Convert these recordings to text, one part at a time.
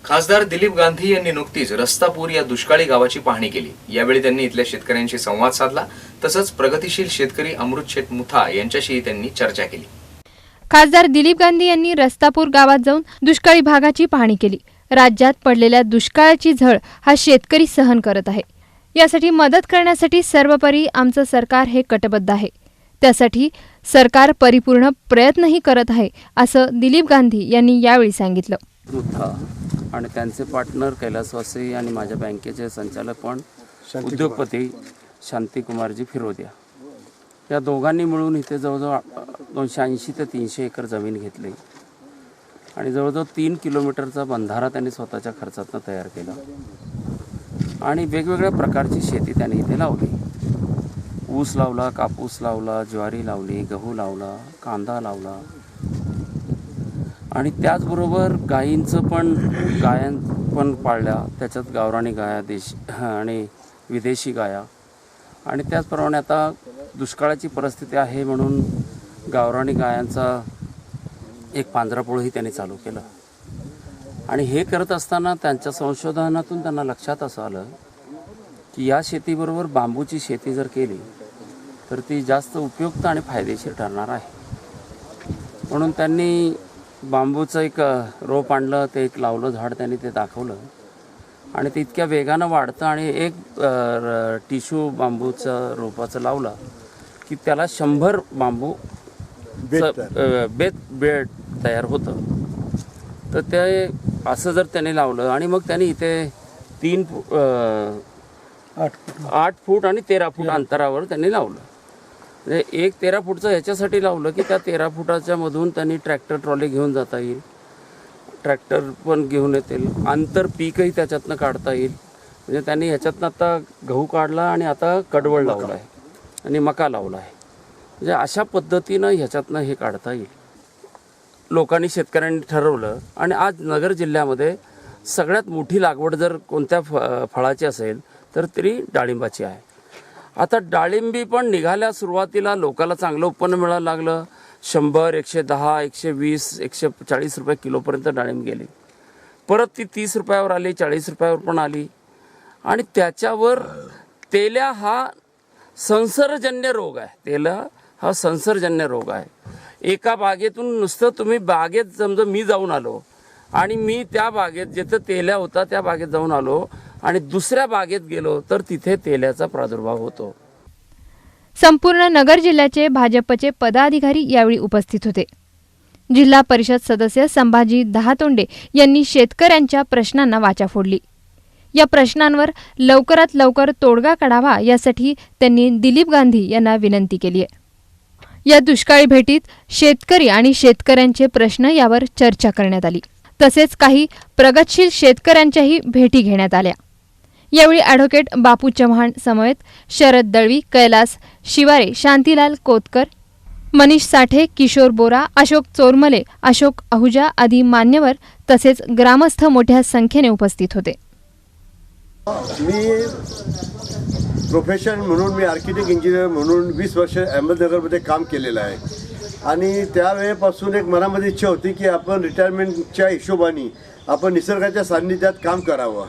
खासदार दिलीप गांधी यांनी नुकतीच रस्तापूर या दुष्काळी गावाची पाहणी केली। यावेळी त्यांनी इथल्या शेतकऱ्यांशी संवाद साधला। तसंच प्रगतिशील शेतकरी अमृतशेठ मुथा यांच्याशी त्यांनी चर्चा केली। खासदार दिलीप गांधी यांनी रस्तापूर गावात जाऊन दुष्काळी भागाची पाहणी केली। राज्यात पडलेल्या दुष्काळाची झळ हा शेतकरी सहन करत आहे। यासाठी मदत करण्यासाठी सर्वपरी आमचं सरकार हे कटिबद्ध आहे। त्यासाठी सरकार परिपूर्ण प्रयत्नही करत आहे, असं दिलीप गांधी यांनी यावेळी सांगितलं। मुथा आणि त्यांचे पार्टनर कैलासवासी आणि माझ्या बँकेचे संचालक पण उद्योगपती शांतिकुमारजी फिरोदिया या दोघांनी मिळून इथे जवळजवळ 280 ते 300 एकर जमीन घेतली आणि जवळजवळ 3 किलोमीटरचा बंधारा त्यांनी स्वतःच्या खर्चातून तयार केला आणि वेगवेगळ्या प्रकारची शेती त्यांनी इथे लावली। ऊस लावला, कापूस लावला, ज्वारी लावली, गहू लावला, कांदा लावला आणि त्याचबरोबर गायींचं पण गायां पाळल्या। त्याच्यात गावरानी गाया देशी आणि विदेशी गाया आणि त्याचप्रमाणे आता दुष्काळाची परिस्थिती आहे म्हणून गावरानी गायांचा एक पांढरापोळही त्यांनी चालू केलं आणि हे करत असताना त्यांच्या संशोधनातून त्यांना लक्षात असं आलं की या शेतीबरोबर बांबूची शेती जर केली तर ती जास्त उपयुक्त आणि फायदेशीर ठरणार आहे। म्हणून त्यांनी बांबूचं एक रोप आणलं, ते एक लावलं झाड, त्यांनी ते दाखवलं आणि ते इतक्या वेगानं वाढतं आणि एक टिश्यू बांबूचं रोपाचं लावलं की त्याला 100 बांबू बेड तयार होतं। तर ते असं जर त्याने लावलं आणि मग त्यांनी इथे 8 फूट आणि 13 फूट अंतरावर त्यांनी लावलं। म्हणजे एक 13 फूटचं ह्याच्यासाठी लावलं की त्या 13 फुटाच्या मधून त्यांनी ट्रॅक्टर ट्रॉली घेऊन जाता येईल, ट्रॅक्टर पण घेऊन येतील, आंतर पीकही त्याच्यातनं काढता येईल। म्हणजे त्यांनी ह्याच्यातनं आता गहू काढला आणि आता कडवळ लावला आहे आणि मका लावला आहे। म्हणजे अशा पद्धतीनं ह्याच्यातनं हे काढता येईल। लोकांनी, शेतकऱ्यांनी ठरवलं आणि आज नगर जिल्ह्यामध्ये सगळ्यात मोठी लागवड जर कोणत्या फळाची असेल तर तरी डाळिंबाची आहे। आता डाळिंबी पण निघाल्या, सुरुवातीला लोकांना चांगलं उत्पन्न मिळायला लागलं। 100, 110, 120, 140 रुपये किलोपर्यंत डाळिंब गेली। परत ती 30 रुपयावर आली, 40 रुपयावर पण आली आणि त्याच्यावर तेल्या हा संसर्गजन्य रोग आहे। तेल्या हा संसर्गजन्य रोग आहे। एका बागेतून नुसतं तुम्ही बागेत समजा मी जाऊन आलो आणि मी त्या बागेत जिथं तेल्या होता त्या बागेत जाऊन आलो आणि दुसऱ्या बागेत गेलो तर तिथे तेल्याचा प्रादुर्भाव होतो। संपूर्ण नगर जिल्ह्याचे भाजपचे पदाधिकारी यावेळी उपस्थित होते। जिल्हा परिषद सदस्य संभाजी दहातोंडे यांनी शेतकऱ्यांच्या प्रश्नांना वाचा फोडली। या प्रश्नांवर लवकरात लवकर तोडगा काढावा यासाठी त्यांनी दिलीप गांधी यांना विनंती केली आहे। या दुष्काळी भेटीत शेतकरी आणि शेतकऱ्यांचे प्रश्न यावर चर्चा करण्यात आली। तसेच काही प्रगतशील शेतकऱ्यांच्याही भेटी घेण्यात आल्या। यावेळी ॲडव्होकेट बापू चव्हाण समवेत शरद दळवी, कैलास शिवारे, शांतीलाल कोतकर, मनीष साठे, किशोर बोरा, अशोक चोरमले, अशोक आहुजा आदी मान्यवर तसेच ग्रामस्थ मोठ्या संख्येने उपस्थित होते। मी प्रोफेशन म्हणून मी आर्किटेक्ट इंजिनियर म्हणून 20 वर्ष अहमदनगरमध्ये काम केलेलं आहे आणि त्यावेळेपासून एक मनामध्ये इच्छा होती की आपण रिटायरमेंटच्या हिशोबाने आपण निसर्गाच्या सान्निध्यात काम करावं।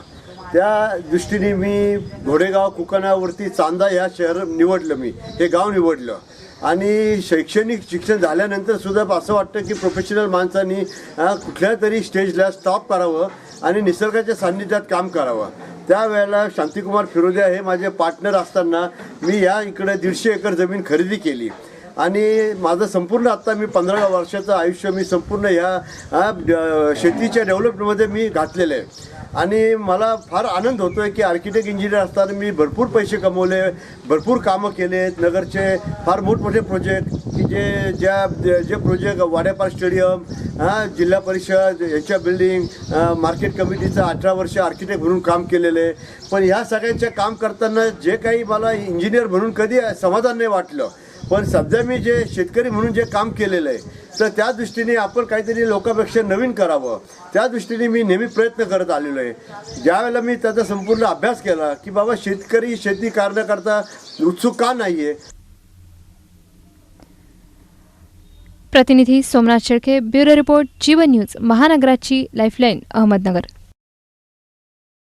त्या दृष्टीने मी घोडेगाव कुकाणावरती चांदा या शहर निवडलं, मी हे गाव निवडलं आणि शैक्षणिक शिक्षण झाल्यानंतर सुद्धा असं वाटतं की प्रोफेशनल माणसांनी कुठल्या तरी स्टेजला स्टॉप करावं आणि निसर्गाच्या सान्निध्यात काम करावं। त्यावेळेला शांतिकुमार फिरोदिया हे माझे पार्टनर असताना मी या इकडे 150 एकर जमीन खरेदी केली आणि माझं संपूर्ण आत्ता मी 15 वर्षाचं आयुष्य मी संपूर्ण या शेतीच्या डेव्हलपमेंटमध्ये मी घातलेलं आहे आणि मला फार आनंद होतो आहे की आर्किटेक्ट इंजिनियर असताना मी भरपूर पैसे कमवले, भरपूर कामं केलेत। नगरचे फार मोठमोठे प्रोजेक्ट की जे प्रोजेक्ट वाड्यापार स्टेडियम, जिल्हा परिषद यांच्या बिल्डिंग, मार्केट कमिटीचं 18 वर्ष आर्किटेक्ट म्हणून काम केलेलं आहे। पण ह्या सगळ्यांचं काम करताना जे काही मला इंजिनियर म्हणून कधी समाधान नाही वाटलं, पण सध्या मी जे शेतकरी म्हणून जे काम केलेलं आहे तर त्या दृष्टीने आपण काहीतरी लोकांपेक्षा नवीन करावं, त्या दृष्टीने मी नेहमी प्रयत्न करत आलेलो आहे। ज्यावेळेला मी त्याचा संपूर्ण अभ्यास केला की बाबा शेतकरी शेती करण्याकरता उत्सुक का नाही आहे। प्रतिनिधी सोमनाथ शेळके, ब्युरो रिपोर्ट, जीवन न्यूज, महानगराची लाईफलाईन, अहमदनगर।